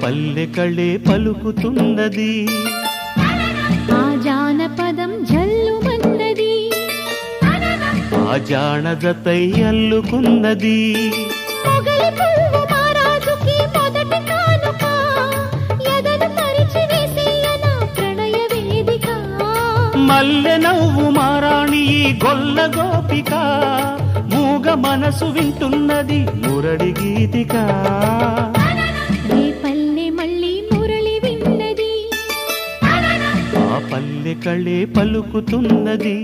పల్లె కళే పలుకుతున్నది ఆ జానపదం జల్లుమన్నది ఆ జానజతై అల్లుకున్నది మొగలి పువ్వు మహారాజుకి మొదటి కానుక ఎదను పరిచి వేసేయన ప్రణయ వేదిక మల్లె నవ్వు మారాణి ఈ గొల్ల గోపిక మూగ మనసు వింటున్నది మురళి గీతిక రే పల్లె మళ్ళీ మురళి విన్నది ఆ పల్లె కళే పలుకుతున్నది